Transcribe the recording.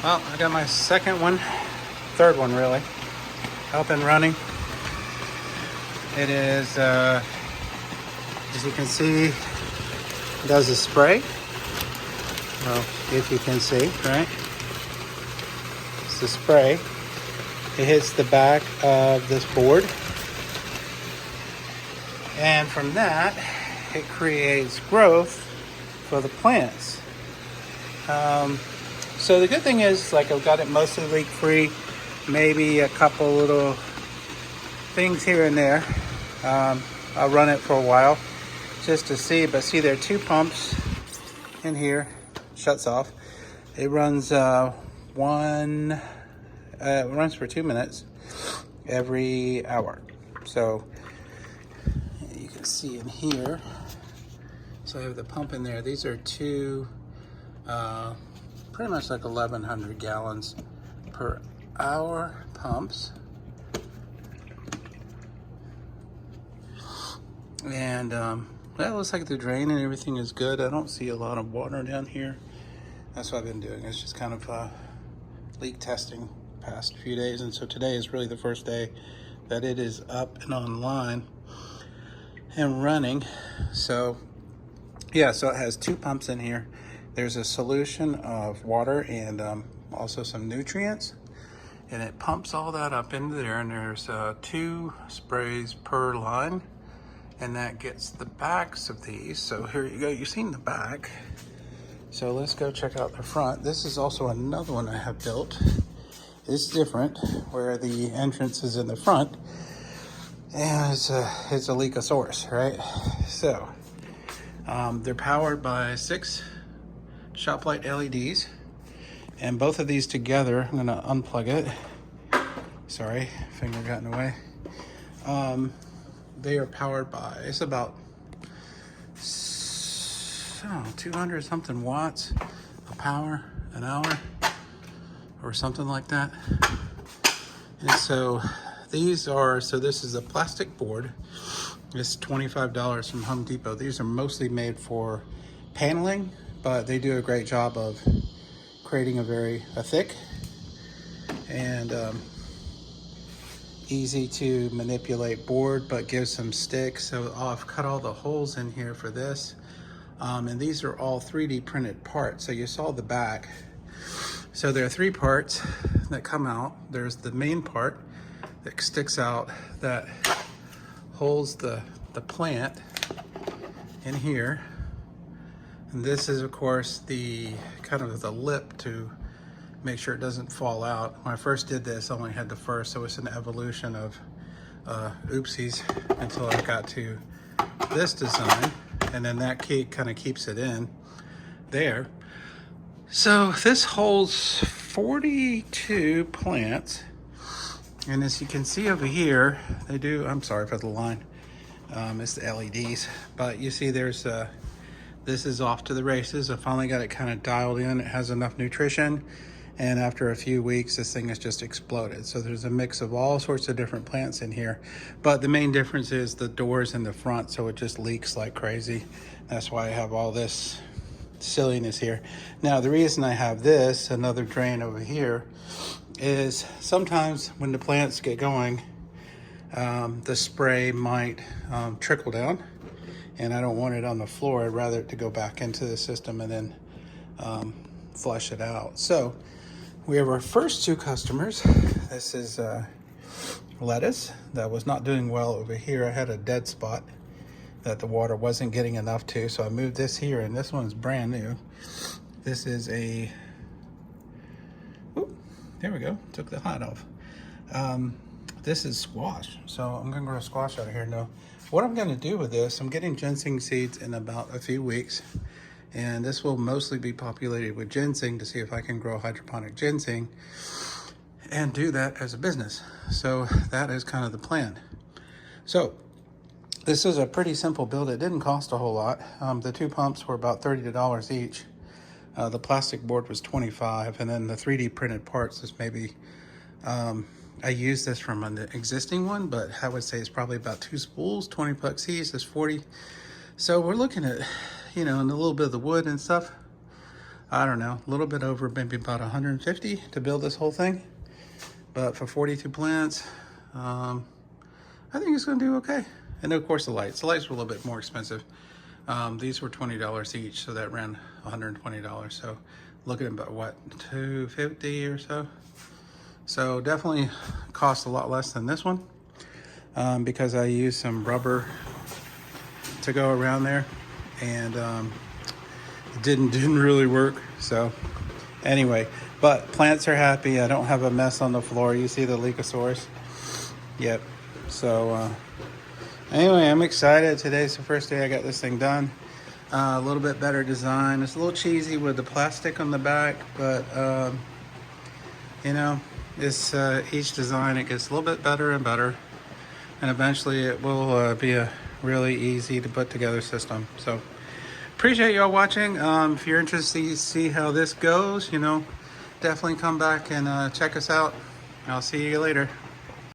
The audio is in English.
Well, I got my third one really, up and running. It is, as you can see, it does a spray. Well, if you can see, right? It's the spray. It hits the back of this board. And from that, it creates growth for the plants. So the good thing is, like, I've got it mostly leak free, maybe a couple little things here and there. I'll run it for a while just to see, but see there are two pumps in here, shuts off. It runs it runs for 2 minutes every hour. So you can see in here, so I have the pump in there. These are two pretty much like 1,100 gallons per hour pumps. And that looks like the drain and everything is good. I don't see a lot of water down here. That's what I've been doing. It's just kind of leak testing past few days. And so today is really the first day that it is up and online and running. So yeah, so it has two pumps in here. There's a solution of water and also some nutrients, and it pumps all that up into there, and there's 2 sprays per line, and that gets the backs of these. So here you go, you've seen the back. So let's go check out the front. This is also another one I have built. It's different, where the entrance is in the front, and it's a leakosaurus, right? So they're powered by 6 shop light LEDs, and both of these together, I'm gonna unplug it. Sorry, finger got in the way. They are powered by, it's about 200 something watts of power an hour or something like that. And so these are, so this is a plastic board. It's $25 from Home Depot. These are mostly made for paneling, but they do a great job of creating a thick and easy to manipulate board, but gives some stick. So I've cut all the holes in here for this. And these are all 3D printed parts. So you saw the back. So there are 3 parts that come out. There's the main part that sticks out that holds the plant in here. And this is, of course, the kind of the lip to make sure it doesn't fall out. When I first did this, I only had the first, so it's an evolution of oopsies until I got to this design, and then that kind of keeps it in there. So this holds 42 plants, and as you can see over here, they do, I'm sorry for the line, it's the LEDs, but you see there's this is off to the races. I finally got it kind of dialed in. It has enough nutrition. And after a few weeks, this thing has just exploded. So there's a mix of all sorts of different plants in here. But the main difference is the doors in the front, so it just leaks like crazy. That's why I have all this silliness here. Now, the reason I have this, another drain over here, is sometimes when the plants get going, the spray might trickle down. And I don't want it on the floor. I'd rather it to go back into the system and then flush it out. So we have our first 2 customers. This is lettuce that was not doing well over here. I had a dead spot that the water wasn't getting enough to, so I moved this here, and this one's brand new. This is a, there we go, took the hot off. This is squash, so I'm gonna grow squash out of here now. What I'm gonna do with this, I'm getting ginseng seeds in about a few weeks, and this will mostly be populated with ginseng to see if I can grow hydroponic ginseng and do that as a business. So that is kind of the plan. So this is a pretty simple build. It didn't cost a whole lot. The 2 pumps were about $30 each. The plastic board was $25, and then the 3D printed parts is maybe, I used this from an existing one, but I would say it's probably about 2 spools, 20 bucks each, that's 40. So we're looking at, you know, and a little bit of the wood and stuff. I don't know, a little bit over, maybe about 150 to build this whole thing. But for 42 plants, I think it's gonna do okay. And of course the lights. The lights were a little bit more expensive. These were $20 each, so that ran $120. So looking at about what, $250 or so. So definitely cost a lot less than this one, because I used some rubber to go around there, and it didn't really work. So anyway, but plants are happy. I don't have a mess on the floor. You see the Lycosaurus? Yep. So anyway, I'm excited. Today's the first day I got this thing done. A little bit better design. It's a little cheesy with the plastic on the back, but you know, it's each design, it gets a little bit better and better, and eventually it will be a really easy to put together system. So appreciate y'all watching. If you're interested to see how this goes, you know, definitely come back and check us out. I'll see you later.